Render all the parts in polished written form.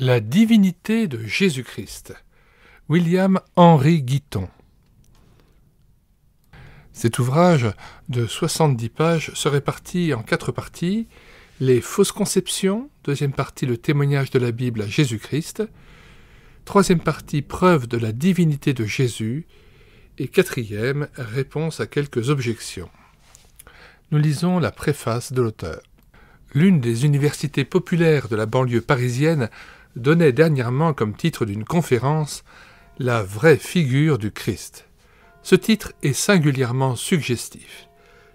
La divinité de Jésus-Christ. William Henry Guiton. Cet ouvrage de 70 pages se répartit en 4 parties. Les fausses conceptions, deuxième partie le témoignage de la Bible à Jésus-Christ, troisième partie preuve de la divinité de Jésus, et quatrième réponse à quelques objections. Nous lisons la préface de l'auteur. L'une des universités populaires de la banlieue parisienne donnait dernièrement comme titre d'une conférence « La vraie figure du Christ ». Ce titre est singulièrement suggestif.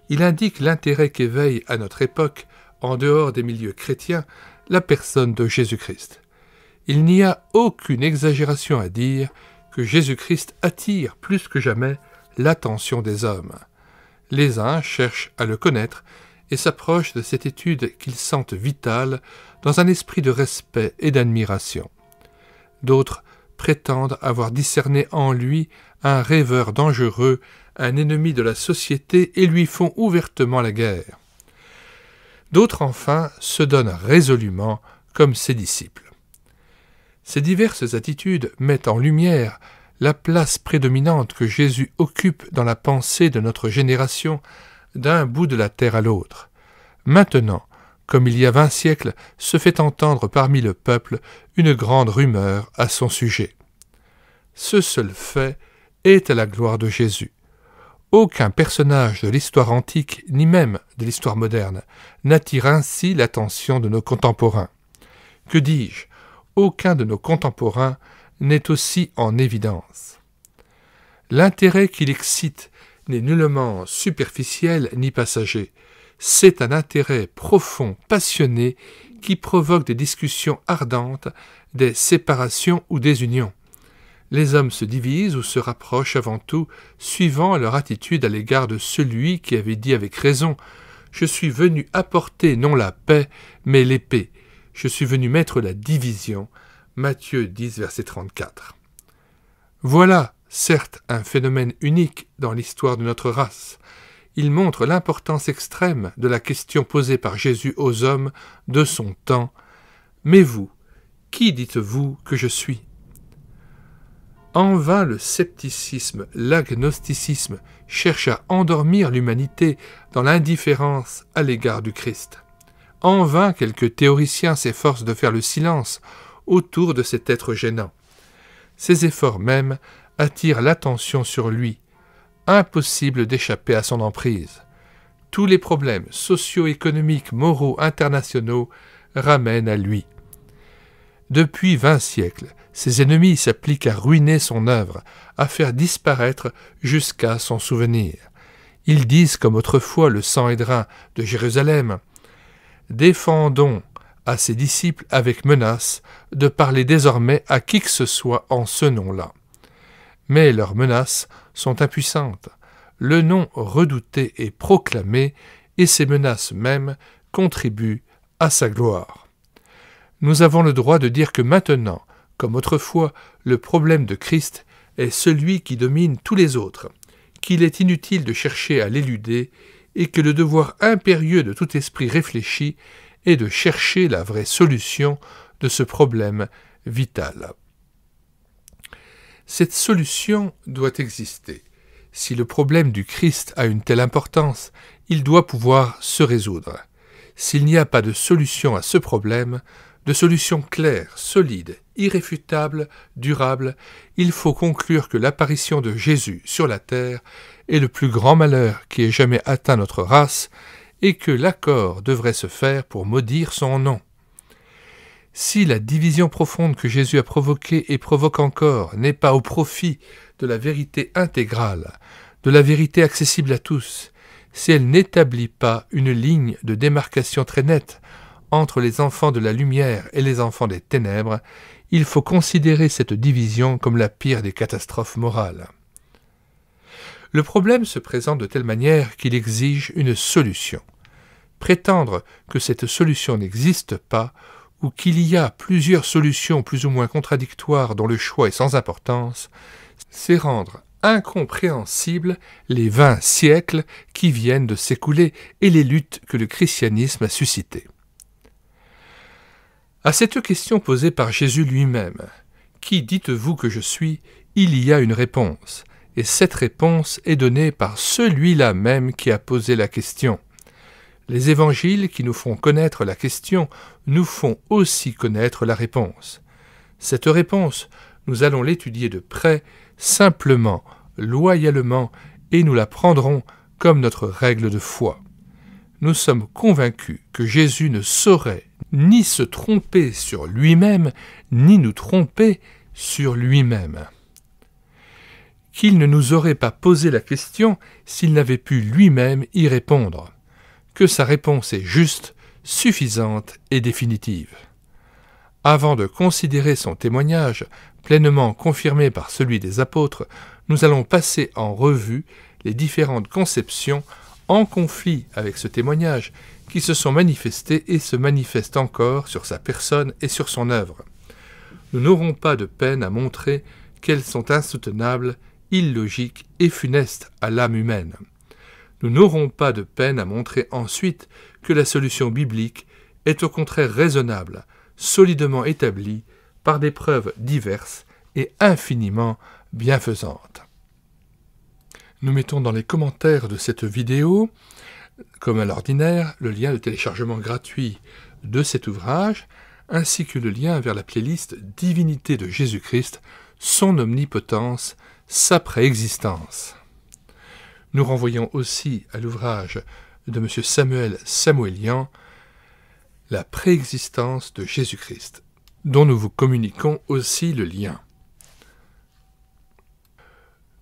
Il indique l'intérêt qu'éveille à notre époque, en dehors des milieux chrétiens, la personne de Jésus-Christ. Il n'y a aucune exagération à dire que Jésus-Christ attire plus que jamais l'attention des hommes. Les uns cherchent à le connaître et s'approchent de cette étude qu'ils sentent vitale dans un esprit de respect et d'admiration. D'autres prétendent avoir discerné en lui un rêveur dangereux, un ennemi de la société et lui font ouvertement la guerre. D'autres enfin se donnent résolument comme ses disciples. Ces diverses attitudes mettent en lumière la place prédominante que Jésus occupe dans la pensée de notre génération, d'un bout de la terre à l'autre. Maintenant, comme il y a 20 siècles, se fait entendre parmi le peuple une grande rumeur à son sujet. Ce seul fait est à la gloire de Jésus. Aucun personnage de l'histoire antique, ni même de l'histoire moderne, n'attire ainsi l'attention de nos contemporains. Que dis-je ? Aucun de nos contemporains n'est aussi en évidence. L'intérêt qu'il excite n'est nullement superficiel ni passager. C'est un intérêt profond, passionné, qui provoque des discussions ardentes, des séparations ou des unions. Les hommes se divisent ou se rapprochent avant tout, suivant leur attitude à l'égard de celui qui avait dit avec raison « Je suis venu apporter non la paix, mais l'épée. Je suis venu mettre la division. » Matthieu 10, verset 34. Voilà, certes, un phénomène unique dans l'histoire de notre race. Il montre l'importance extrême de la question posée par Jésus aux hommes de son temps. « Mais vous, qui dites-vous que je suis ?» En vain le scepticisme, l'agnosticisme cherchent à endormir l'humanité dans l'indifférence à l'égard du Christ. En vain quelques théoriciens s'efforcent de faire le silence autour de cet être gênant. Ces efforts même attirent l'attention sur lui. Impossible d'échapper à son emprise. Tous les problèmes socio-économiques, moraux, internationaux ramènent à lui. Depuis 20 siècles, ses ennemis s'appliquent à ruiner son œuvre, à faire disparaître jusqu'à son souvenir. Ils disent comme autrefois le Sanhédrin de Jérusalem « Défendons à ses disciples avec menace de parler désormais à qui que ce soit en ce nom-là. » Mais leurs menaces sont impuissantes. Le nom redouté est proclamé et ces menaces mêmes contribuent à sa gloire. Nous avons le droit de dire que maintenant, comme autrefois, le problème de Christ est celui qui domine tous les autres, qu'il est inutile de chercher à l'éluder et que le devoir impérieux de tout esprit réfléchi est de chercher la vraie solution de ce problème vital. Cette solution doit exister. Si le problème du Christ a une telle importance, il doit pouvoir se résoudre. S'il n'y a pas de solution à ce problème, de solution claire, solide, irréfutable, durable, il faut conclure que l'apparition de Jésus sur la terre est le plus grand malheur qui ait jamais atteint notre race et que l'accord devrait se faire pour maudire son nom. Si la division profonde que Jésus a provoquée et provoque encore n'est pas au profit de la vérité intégrale, de la vérité accessible à tous, si elle n'établit pas une ligne de démarcation très nette entre les enfants de la lumière et les enfants des ténèbres, il faut considérer cette division comme la pire des catastrophes morales. Le problème se présente de telle manière qu'il exige une solution. Prétendre que cette solution n'existe pas, ou qu'il y a plusieurs solutions plus ou moins contradictoires dont le choix est sans importance, c'est rendre incompréhensibles les 20 siècles qui viennent de s'écouler et les luttes que le christianisme a suscitées. À cette question posée par Jésus lui-même, « Qui dites-vous que je suis ?», il y a une réponse, et cette réponse est donnée par celui-là même qui a posé la question. Les évangiles qui nous font connaître la question nous font aussi connaître la réponse. Cette réponse, nous allons l'étudier de près, simplement, loyalement, et nous la prendrons comme notre règle de foi. Nous sommes convaincus que Jésus ne saurait ni se tromper sur lui-même, ni nous tromper sur lui-même. Qu'il ne nous aurait pas posé la question s'il n'avait pu lui-même y répondre. Que sa réponse est juste, suffisante et définitive. Avant de considérer son témoignage, pleinement confirmé par celui des apôtres, nous allons passer en revue les différentes conceptions en conflit avec ce témoignage qui se sont manifestées et se manifestent encore sur sa personne et sur son œuvre. Nous n'aurons pas de peine à montrer qu'elles sont insoutenables, illogiques et funestes à l'âme humaine. Nous n'aurons pas de peine à montrer ensuite que la solution biblique est au contraire raisonnable, solidement établie par des preuves diverses et infiniment bienfaisantes. Nous mettons dans les commentaires de cette vidéo, comme à l'ordinaire, le lien de téléchargement gratuit de cet ouvrage, ainsi que le lien vers la playlist Divinité de Jésus-Christ, son omnipotence, sa préexistence. Nous renvoyons aussi à l'ouvrage de M. Samuel Samuelian, La préexistence de Jésus-Christ, dont nous vous communiquons aussi le lien.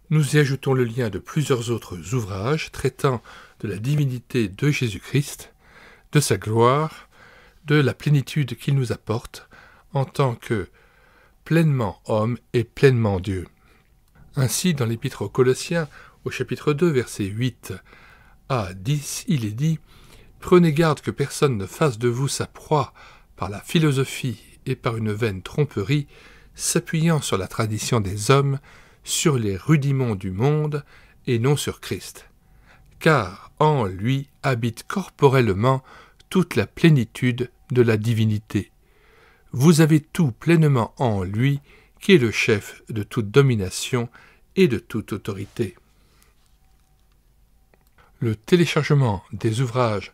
Nous y ajoutons le lien de plusieurs autres ouvrages traitant de la divinité de Jésus-Christ, de sa gloire, de la plénitude qu'il nous apporte en tant que pleinement homme et pleinement Dieu. Ainsi, dans l'Épître aux Colossiens, au chapitre 2, versets 8 à 10, il est dit « Prenez garde que personne ne fasse de vous sa proie par la philosophie et par une vaine tromperie, s'appuyant sur la tradition des hommes, sur les rudiments du monde et non sur Christ. Car en lui habite corporellement toute la plénitude de la divinité. Vous avez tout pleinement en lui, qui est le chef de toute domination et de toute autorité. » Le téléchargement des ouvrages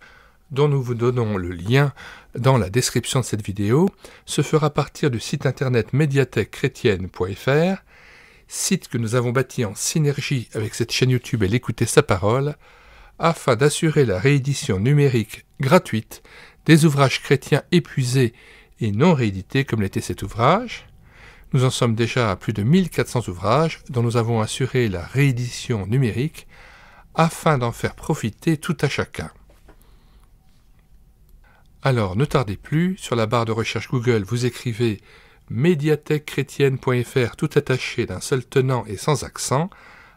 dont nous vous donnons le lien dans la description de cette vidéo se fera à partir du site internet médiathèquechrétienne.fr, site que nous avons bâti en synergie avec cette chaîne YouTube et l'Écouter sa parole, afin d'assurer la réédition numérique gratuite des ouvrages chrétiens épuisés et non réédités comme l'était cet ouvrage. Nous en sommes déjà à plus de 1400 ouvrages dont nous avons assuré la réédition numérique afin d'en faire profiter tout à chacun. Alors ne tardez plus, sur la barre de recherche Google, vous écrivez médiathèquechrétienne.fr tout attaché d'un seul tenant et sans accent.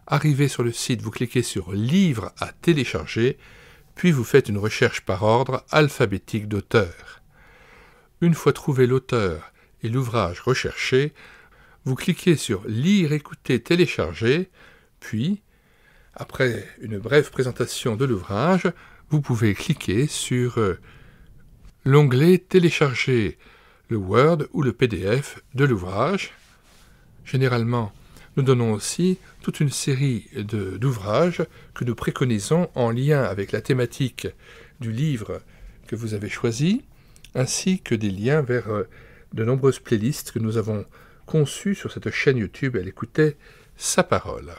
Arrivez sur le site, vous cliquez sur « Livres à télécharger », puis vous faites une recherche par ordre alphabétique d'auteur. Une fois trouvé l'auteur et l'ouvrage recherché, vous cliquez sur « Lire, écouter, télécharger », puis, après une brève présentation de l'ouvrage, vous pouvez cliquer sur l'onglet « Télécharger le Word ou le PDF de l'ouvrage ». Généralement, nous donnons aussi toute une série d'ouvrages que nous préconisons en lien avec la thématique du livre que vous avez choisi, ainsi que des liens vers de nombreuses playlists que nous avons conçues sur cette chaîne YouTube Elle écoutait sa parole.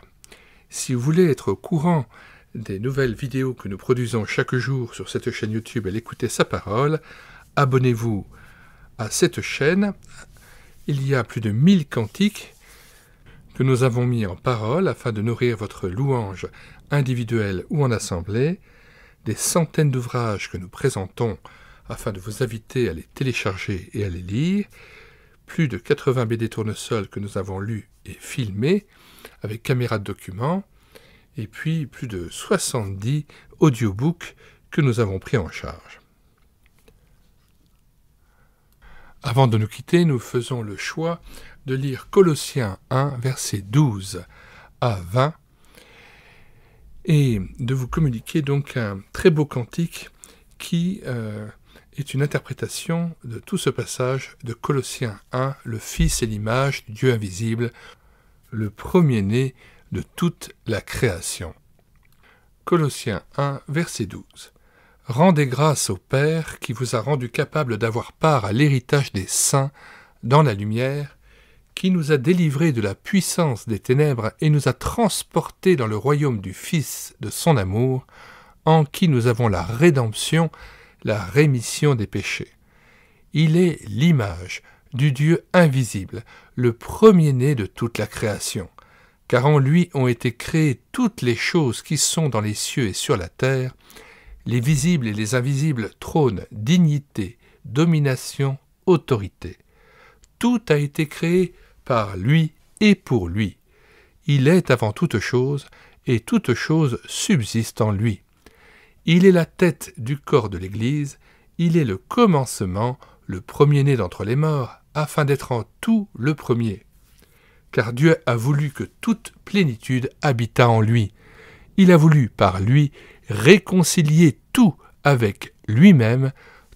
Si vous voulez être au courant des nouvelles vidéos que nous produisons chaque jour sur cette chaîne YouTube Elle écoutait sa parole, abonnez-vous à cette chaîne. Il y a plus de 1000 cantiques que nous avons mis en parole afin de nourrir votre louange individuelle ou en assemblée, des centaines d'ouvrages que nous présentons afin de vous inviter à les télécharger et à les lire, plus de 80 BD tournesol que nous avons lus et filmés avec caméra de document, et puis plus de 70 audiobooks que nous avons pris en charge. Avant de nous quitter, nous faisons le choix de lire Colossiens 1, versets 12 à 20, et de vous communiquer donc un très beau cantique qui est une interprétation de tout ce passage de Colossiens 1, le Fils est l'image du Dieu invisible, le premier-né de toute la création. Colossiens 1, verset 12. Rendez grâce au Père qui vous a rendu capable d'avoir part à l'héritage des saints dans la lumière, qui nous a délivrés de la puissance des ténèbres et nous a transportés dans le royaume du Fils de son amour, en qui nous avons la rédemption, la rémission des péchés. Il est l'image du Dieu invisible, le premier-né de toute la création, car en lui ont été créées toutes les choses qui sont dans les cieux et sur la terre, les visibles et les invisibles, trônes, dignité, domination, autorité. Tout a été créé par lui et pour lui. Il est avant toute chose, et toute chose subsiste en lui. Il est la tête du corps de l'Église, il est le commencement, le premier-né d'entre les morts, afin d'être en tout le premier. Car Dieu a voulu que toute plénitude habitât en lui. Il a voulu, par lui, réconcilier tout avec lui-même,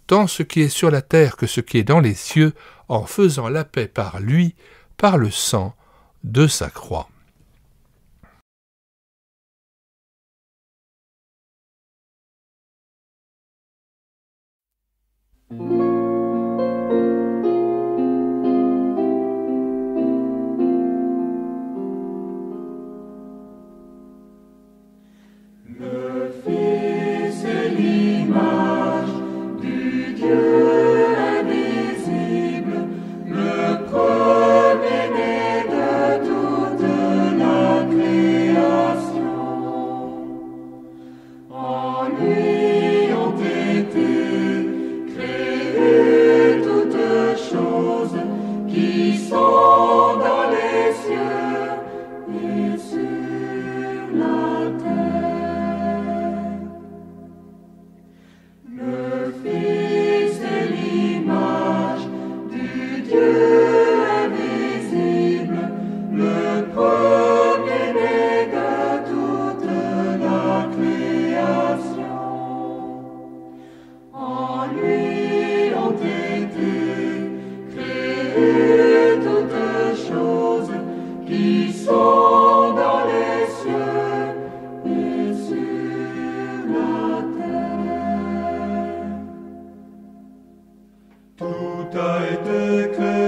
tant ce qui est sur la terre que ce qui est dans les cieux, en faisant la paix par lui, par le sang de sa croix. Tout a été créé.